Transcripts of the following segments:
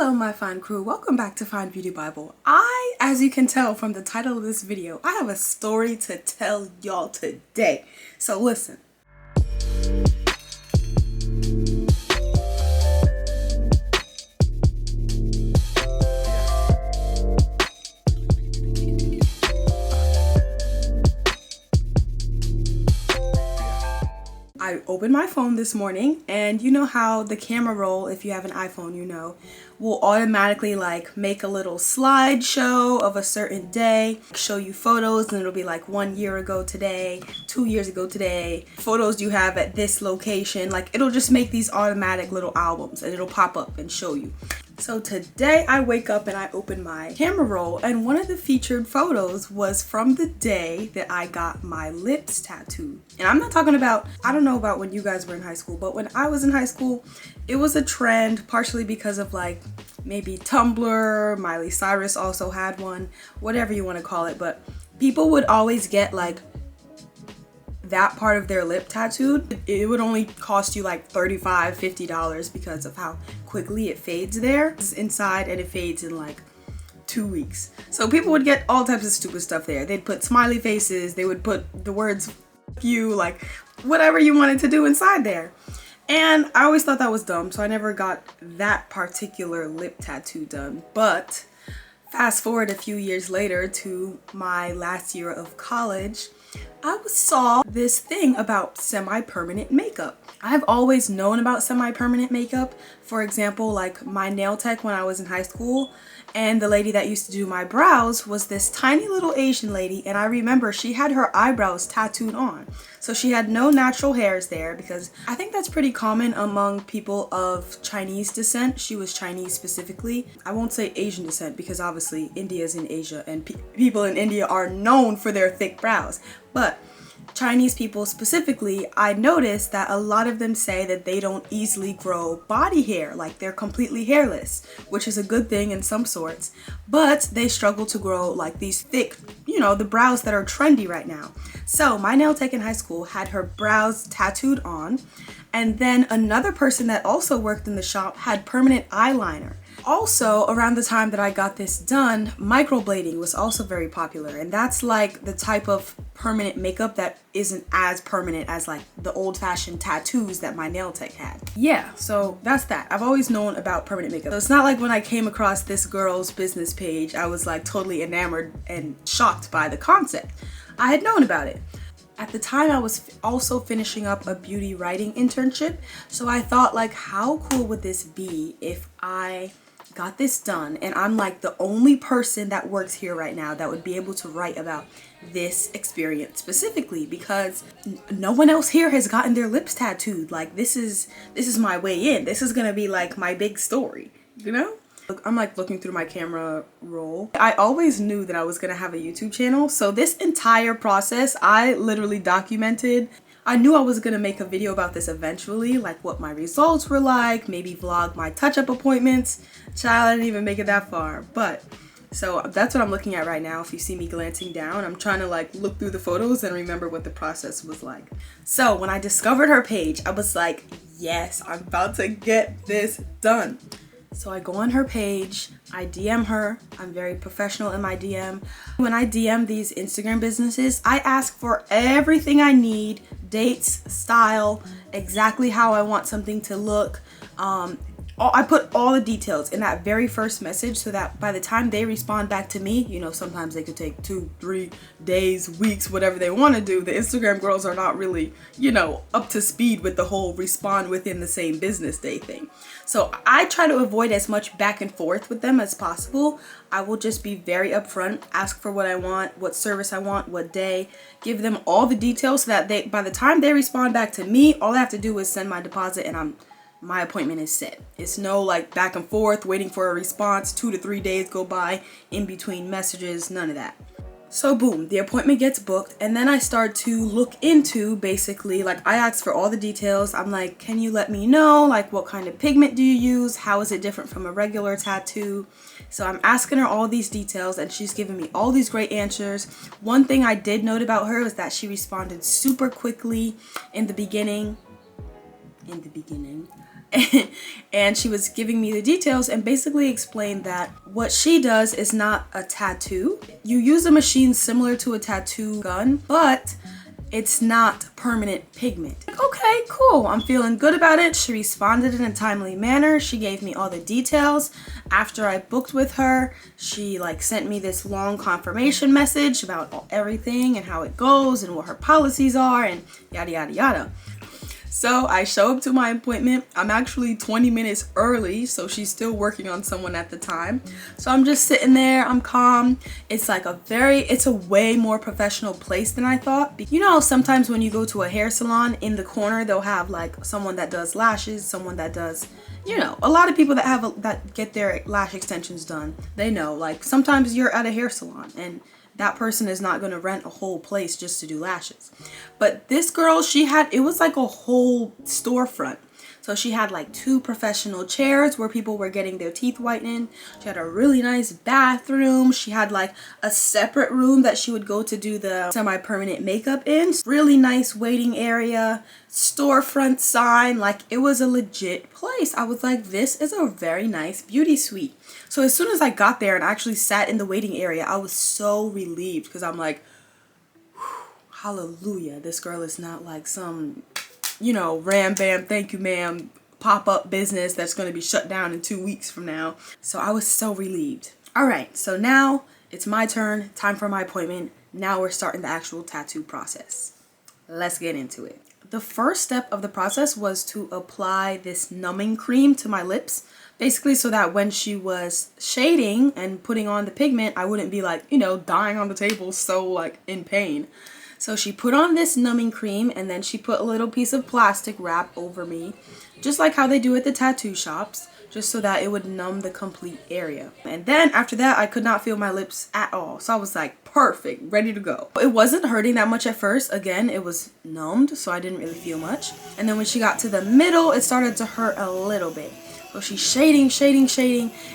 Hello my fine crew, welcome back to Fine Beauty Bible. As you can tell from the title of this video, I have a story to tell y'all today. So listen. I opened my phone this morning, and you know how the camera roll, if you have an iPhone, you know, will automatically like make a little slideshow of a certain day, show you photos, and it'll be like 1 year ago today, 2 years ago today, photos you have at this location. Like it'll just make these automatic little albums and it'll pop up and show you. So today I wake up and I open my camera roll, and one of the featured photos was from the day that I got my lips tattooed. And I'm not talking about, I don't know about when you guys were in high school, but when I was in high school, it was a trend, partially because of like maybe Tumblr, Miley Cyrus also had one, whatever you want to call it, but people would always get like that part of their lip tattooed. It would only cost you like $35, $50 because of how quickly it fades there. It's inside and it fades in like 2 weeks. So people would get all types of stupid stuff there. They'd put smiley faces, they would put the words you, like whatever you wanted to do inside there. And I always thought that was dumb, so I never got that particular lip tattoo done. But fast forward a few years later to my last year of college, I saw this thing about semi-permanent makeup. I've always known about semi-permanent makeup. For example, like my nail tech when I was in high school, and the lady that used to do my brows was this tiny little Asian lady, and I remember she had her eyebrows tattooed on. So she had no natural hairs there, because I think that's pretty common among people of Chinese descent. She was Chinese specifically. I won't say Asian descent because obviously India is in Asia and people in India are known for their thick brows. But Chinese people specifically, I noticed that a lot of them say that they don't easily grow body hair, like they're completely hairless, which is a good thing in some sorts, but they struggle to grow like these thick, you know, the brows that are trendy right now. So my nail tech in high school had her brows tattooed on, and then another person that also worked in the shop had permanent eyeliner. Also, around the time that I got this done, microblading was also very popular, and that's like the type of permanent makeup that isn't as permanent as like the old-fashioned tattoos that my nail tech had. Yeah, so that's that. I've always known about permanent makeup. So it's not like when I came across this girl's business page, I was like totally enamored and shocked by the concept. I had known about it. At the time, I was also finishing up a beauty writing internship, so I thought like, how cool would this be if I got this done and I'm like the only person that works here right now that would be able to write about this experience specifically, because no one else here has gotten their lips tattooed. Like this is my way in. This is gonna be like my big story, you know? I'm like looking through my camera roll. I always knew that I was gonna have a YouTube channel, so this entire process I literally documented. I knew I was gonna make a video about this eventually, like what my results were like, maybe vlog my touch-up appointments. Child, I didn't even make it that far, but so that's what I'm looking at right now. If you see me glancing down, I'm trying to like look through the photos and remember what the process was like. So when I discovered her page, I was like, yes, I'm about to get this done. So I go on her page, I DM her. I'm very professional in my DM. When I DM these Instagram businesses, I ask for everything I need, dates, style, exactly how I want something to look. I put all the details in that very first message so that by the time they respond back to me, you know, sometimes they could take 2, 3 days, weeks, whatever they want to do. The Instagram girls are not really, you know, up to speed with the whole respond within the same business day thing. So I try to avoid as much back and forth with them as possible. I will just be very upfront, ask for what I want, what service I want, what day, give them all the details so that by the time they respond back to me, all I have to do is send my deposit and my appointment is set. It's no like back and forth, waiting for a response, 2 to 3 days go by in between messages, none of that. So boom, the appointment gets booked, and then I start to look into basically, like I ask for all the details. I'm like, can you let me know, like what kind of pigment do you use? How is it different from a regular tattoo? So I'm asking her all these details, and she's giving me all these great answers. One thing I did note about her is that she responded super quickly in the beginning. And she was giving me the details and basically explained that what she does is not a tattoo. You use a machine similar to a tattoo gun, but it's not permanent pigment. Okay, cool. I'm feeling good about it. She responded in a timely manner. She gave me all the details. After I booked with her, she like sent me this long confirmation message about everything and how it goes and what her policies are and yada yada yada. So I show up to my appointment. I'm actually 20 minutes early, so she's still working on someone at the time. So I'm just sitting there, I'm calm. It's like it's a way more professional place than I thought. You know, sometimes when you go to a hair salon, in the corner they'll have like someone that does lashes, someone that does, you know, a lot of people that that get their lash extensions done, they know, like sometimes you're at a hair salon and that person is not going to rent a whole place just to do lashes. But this girl, it was like a whole storefront. So she had like 2 professional chairs where people were getting their teeth whitened. She had a really nice bathroom. She had like a separate room that she would go to do the semi-permanent makeup in. Really nice waiting area, storefront sign, like it was a legit place. I was like, this is a very nice beauty suite. So as soon as I got there and actually sat in the waiting area, I was so relieved because I'm like, hallelujah, this girl is not like some, you know, ram bam, thank you ma'am, pop-up business that's going to be shut down in 2 weeks from now. So I was so relieved. All right, so now it's my turn, time for my appointment. Now we're starting the actual tattoo process. Let's get into it. The first step of the process was to apply this numbing cream to my lips, basically so that when she was shading and putting on the pigment, I wouldn't be like, you know, dying on the table so like in pain. So she put on this numbing cream and then she put a little piece of plastic wrap over me, just like how they do at the tattoo shops, just so that it would numb the complete area. And then after that, I could not feel my lips at all. So I was like, perfect, ready to go. It wasn't hurting that much at first. Again, it was numbed, so I didn't really feel much. And then when she got to the middle, it started to hurt a little bit. So she's shading,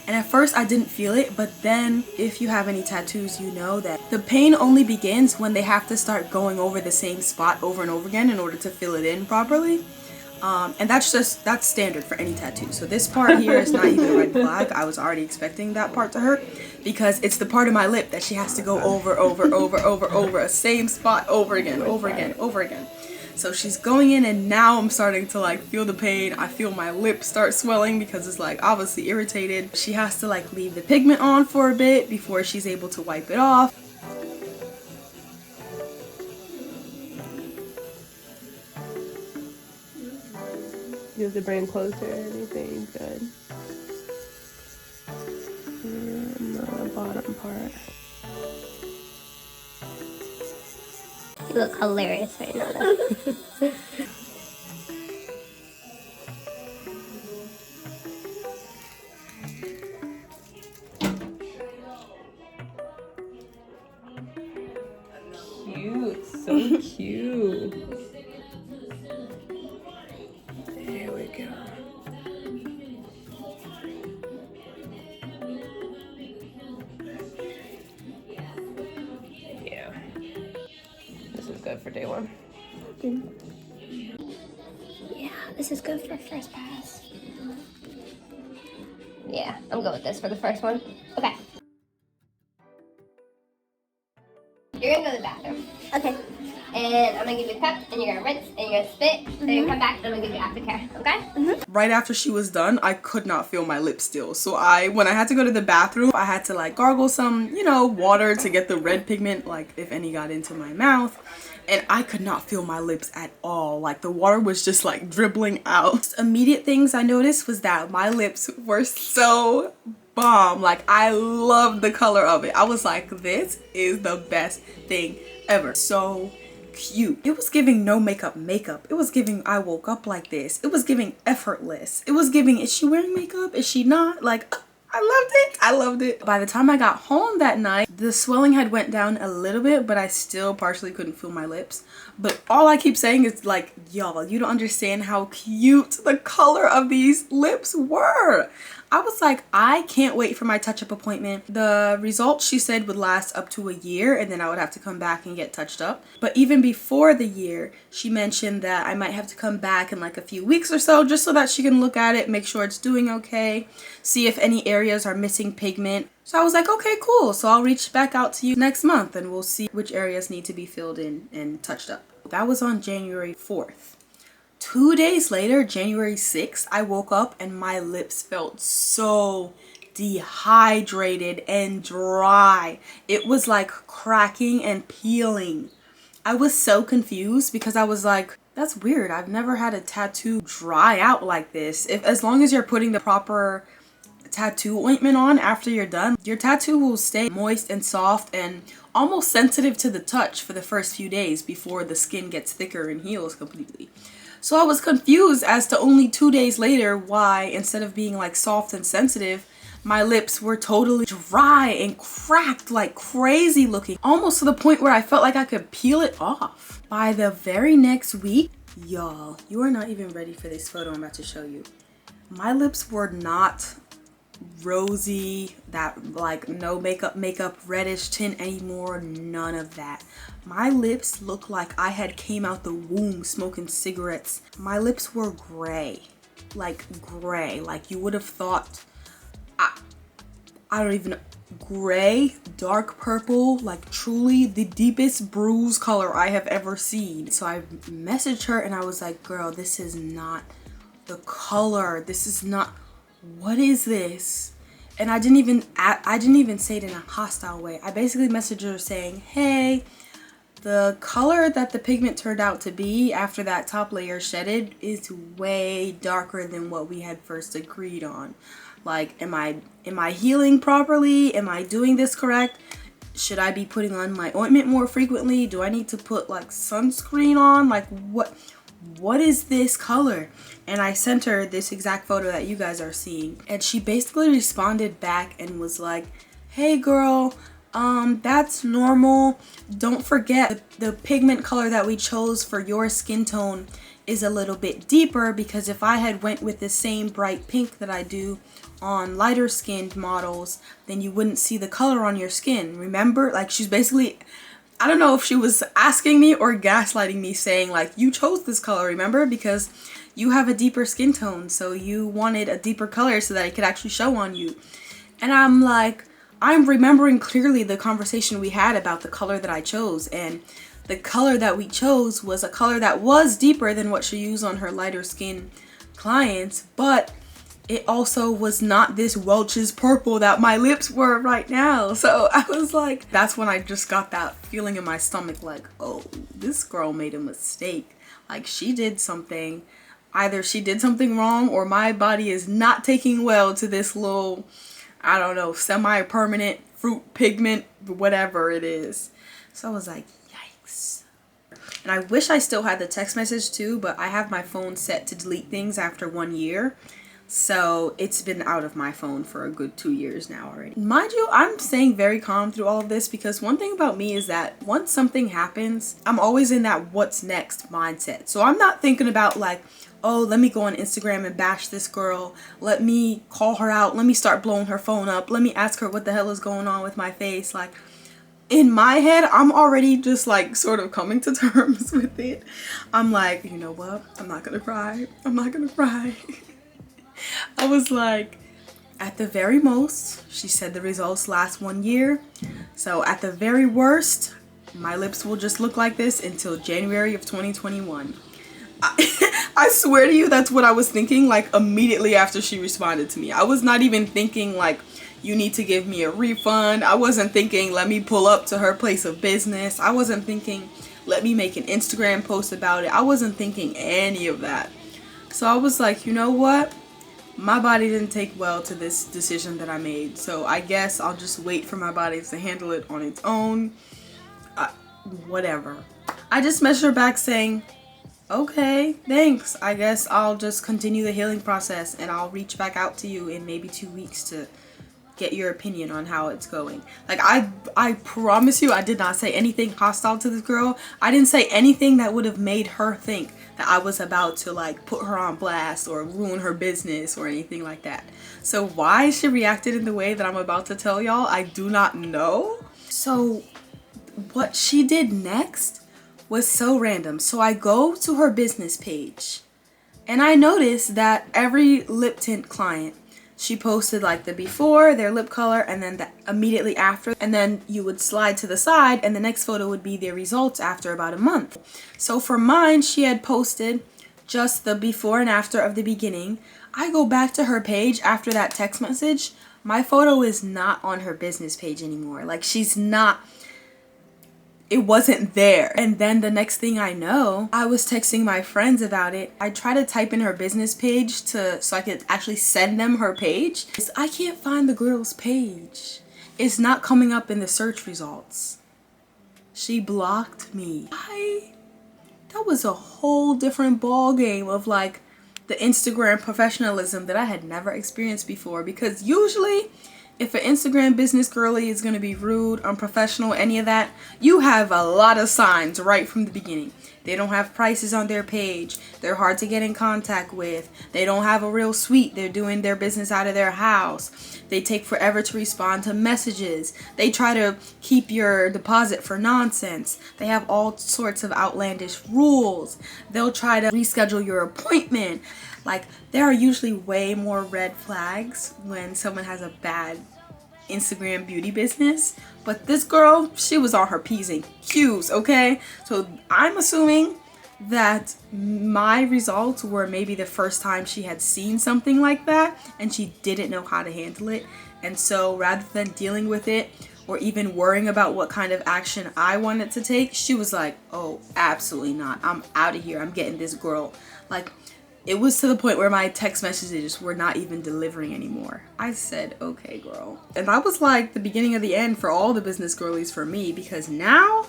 and at first I didn't feel it, but then if you have any tattoos, you know that the pain only begins when they have to start going over the same spot over and over again in order to fill it in properly. And that's standard for any tattoo. So this part here is not even a red flag. I was already expecting that part to hurt because it's the part of my lip that she has to go over a same spot over again. So she's going in and now I'm starting to like feel the pain. I feel my lips start swelling because it's like obviously irritated. She has to like leave the pigment on for a bit before she's able to wipe it off. You have to bring closer or anything, good. And the bottom part. You look hilarious right now. Cute, so cute. There we go. Yeah. This is good for day 1. Yeah, this is good for first pass. Yeah, I'm good with this for the first one. Okay. You're gonna go to the bathroom. Okay. And I'm gonna give you a cup, and you're gonna rinse, and you're gonna spit, and you're gonna come back, and I'm gonna give you aftercare, okay? Right after she was done, I could not feel my lips still. So when I had to go to the bathroom, I had to like gargle some, you know, water to get the red pigment, like if any got into my mouth. And I could not feel my lips at all. Like the water was just like dribbling out. Immediate things I noticed was that my lips were so bomb. Like I loved the color of it. I was like, this is the best thing ever. So cute. It was giving no makeup. It was giving I woke up like this. It was giving effortless. It was giving, is she wearing makeup? Is she not? Like, I loved it. By the time I got home that night, the swelling had went down a little bit, but I still partially couldn't feel my lips. But all I keep saying is like, y'all, you don't understand how cute the color of these lips were. I was like, I can't wait for my touch-up appointment. The results, she said, would last up to a year, and then I would have to come back and get touched up. But even before the year, she mentioned that I might have to come back in like a few weeks or so, just so that she can look at it, make sure it's doing okay, see if any areas are missing pigment. So I was like, okay, cool. So I'll reach back out to you next month and we'll see which areas need to be filled in and touched up. That was on January 4th. 2 days later, January 6th, I woke up and my lips felt so dehydrated and dry. It was like cracking and peeling. I was so confused because I was like, that's weird. I've never had a tattoo dry out like this. As long as you're putting the proper tattoo ointment on after you're done, your tattoo will stay moist and soft and almost sensitive to the touch for the first few days before the skin gets thicker and heals completely. So I was confused as to only 2 days later why, instead of being like soft and sensitive, my lips were totally dry and cracked like crazy looking, almost to the point where I felt like I could peel it off. By the very next week, y'all, you are not even ready for this photo I'm about to show you. My lips were not rosy, that like no makeup reddish tint anymore, none of that. My lips looked like I had came out the womb smoking cigarettes. My lips were gray, like you would have thought, I don't even know, gray, dark purple, like truly the deepest bruise color I have ever seen. So I messaged her and I was like, girl, this is not the color, this is not, what is this? And I didn't even say it in a hostile way. I basically messaged her saying, hey, the color that the pigment turned out to be after that top layer shedded is way darker than what we had first agreed on. Like, am I healing properly? Am I doing this correct? Should I be putting on my ointment more frequently? Do I need to put like sunscreen on? Like, what is this color? And I sent her this exact photo that you guys are seeing, and she basically responded back and was like, hey girl, that's normal. Don't forget the pigment color that we chose for your skin tone is a little bit deeper, because if I had went with the same bright pink that I do on lighter skinned models, then you wouldn't see the color on your skin. Remember? Like, she's basically, I don't know if she was asking me or gaslighting me, saying like, you chose this color, remember, because you have a deeper skin tone, so you wanted a deeper color so that it could actually show on you. And I'm like, I'm remembering clearly the conversation we had about the color that I chose, and the color that we chose was a color that was deeper than what she used on her lighter skin clients, but it also was not this Welch's purple that my lips were right now. So I was like, that's when I just got that feeling in my stomach like, oh, this girl made a mistake. Like, she did something. Either she did something wrong, or my body is not taking well to this little, I don't know, semi-permanent fruit pigment, whatever it is. So I was like, yikes. And I wish I still had the text message too, but I have my phone set to delete things after 1 year. So it's been out of my phone for a good 2 years now already. Mind you, I'm staying very calm through all of this, because one thing about me is that once something happens, I'm always in that what's next mindset. So I'm not thinking about like, oh, let me go on Instagram and bash this girl. Let me call her out. Let me start blowing her phone up. Let me ask her what the hell is going on with my face. Like, in my head, I'm already just like sort of coming to terms with it. I'm like, you know what? I'm not gonna cry. I'm not gonna cry. I was like, at the very most, she said the results last 1 year. So at the very worst, my lips will just look like this until January of 2021. I swear to you, that's what I was thinking, like immediately after she responded to me. I was not even thinking like, you need to give me a refund. I wasn't thinking, let me pull up to her place of business. I wasn't thinking, let me make an Instagram post about it. I wasn't thinking any of that. So I was like, you know what? My body didn't take well to this decision that I made. So I guess I'll just wait for my body to handle it on its own. Whatever. I just messaged her back saying, okay, thanks. I guess I'll just continue the healing process and I'll reach back out to you in maybe 2 weeks to get your opinion on how it's going. Like I promise you I did not say anything hostile to this girl. I didn't say anything that would have made her think that I was about to like put her on blast or ruin her business or anything like that. So why she reacted in the way that I'm about to tell y'all, I do not know. So what she did next was so random. So I go to her business page and I noticed that every lip tint client, she posted like the before, their lip color, and then the immediately after. And then you would slide to the side and the next photo would be their results after about a month. So for mine, she had posted just the before and after of the beginning. I go back to her page after that text message. My photo is not on her business page anymore. Like she's not, it wasn't there. And then the next thing I know, I was texting my friends about it. I tried to type in her business page so I could actually send them her page. I can't find the girl's page. It's not coming up in the search results. She blocked me. That was a whole different ball game of like the Instagram professionalism that I had never experienced before, because usually if an Instagram business girly is going to be rude, unprofessional, any of that, you have a lot of signs right from the beginning. They don't have prices on their page. They're hard to get in contact with. They don't have a real suite. They're doing their business out of their house. They take forever to respond to messages. They try to keep your deposit for nonsense. They have all sorts of outlandish rules. They'll try to reschedule your appointment. Like, there are usually way more red flags when someone has a bad Instagram beauty business. But this girl, she was on her P's and Q's, okay? So I'm assuming that my results were maybe the first time she had seen something like that and she didn't know how to handle it. And so rather than dealing with it or even worrying about what kind of action I wanted to take, she was like, oh, absolutely not. I'm out of here. I'm getting this girl. Like, it was to the point where my text messages were not even delivering anymore. I said, okay, girl. And that was like the beginning of the end for all the business girlies for me, because now,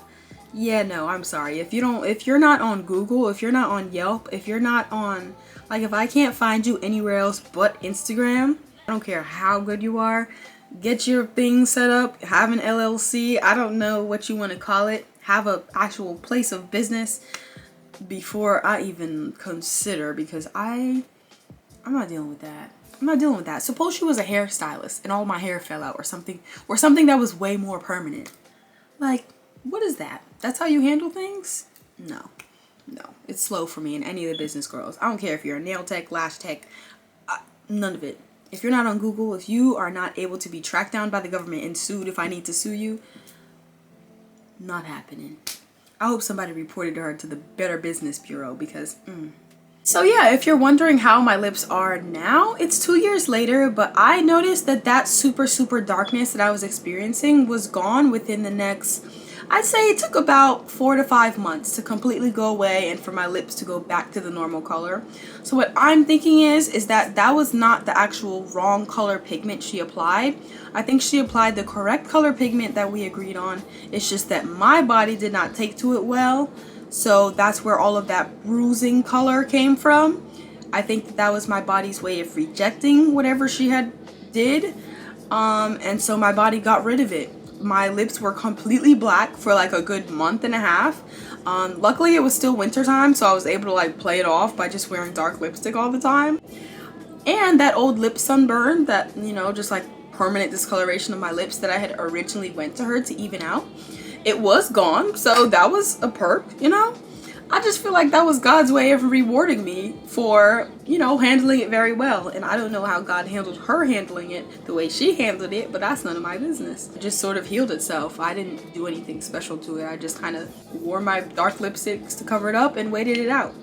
yeah, no, I'm sorry. If you're not on Google, if you're not on Yelp, if you're not on, like, if I can't find you anywhere else but Instagram, I don't care how good you are, get your thing set up, have an LLC, I don't know what you want to call it, have an actual place of business before I even consider, because I'm not dealing with that. I'm not dealing with that. Suppose she was a hairstylist and all my hair fell out or something that was way more permanent. Like, what is that? That's how you handle things? No, it's slow for me and any of the business girls. I don't care if you're a nail tech, lash tech, none of it. If you're not on Google, if you are not able to be tracked down by the government and sued if I need to sue you, not happening. I hope somebody reported her to the Better Business Bureau, because So yeah, if you're wondering how my lips are now, it's 2 years later, but I noticed that super darkness that I was experiencing was gone within the next, I'd say it took about 4 to 5 months to completely go away and for my lips to go back to the normal color. So what I'm thinking is that was not the actual wrong color pigment she applied. I think she applied the correct color pigment that we agreed on. It's just that my body did not take to it well. So that's where all of that bruising color came from. I think that was my body's way of rejecting whatever she had did. And so my body got rid of it. My lips were completely black for like a good month and a half. Luckily it was still winter time, so I was able to like play it off by just wearing dark lipstick all the time. And that old lip sunburn, that, you know, just like permanent discoloration of my lips that I had originally went to her to even out, it was gone. So that was a perk, you know. I just feel like that was God's way of rewarding me for, you know, handling it very well. And I don't know how God handled her handling it the way she handled it, but that's none of my business. It just sort of healed itself. I didn't do anything special to it. I just kind of wore my dark lipsticks to cover it up and waited it out.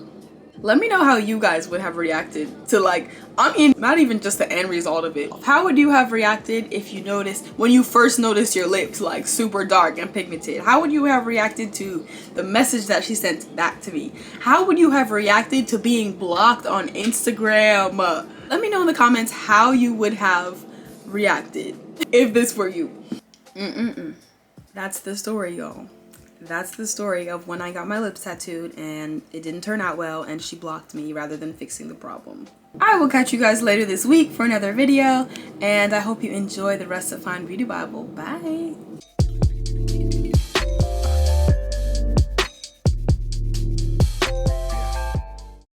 Let me know how you guys would have reacted to, like, I mean, not even just the end result of it. How would you have reacted if you noticed, when you first noticed your lips like super dark and pigmented? How would you have reacted to the message that she sent back to me? How would you have reacted to being blocked on Instagram? Let me know in the comments how you would have reacted if this were you. That's the story, y'all. That's the story of when I got my lips tattooed and it didn't turn out well and she blocked me rather than fixing the problem. I will catch you guys later this week for another video, and I hope you enjoy the rest of Find Beauty Bible. Bye.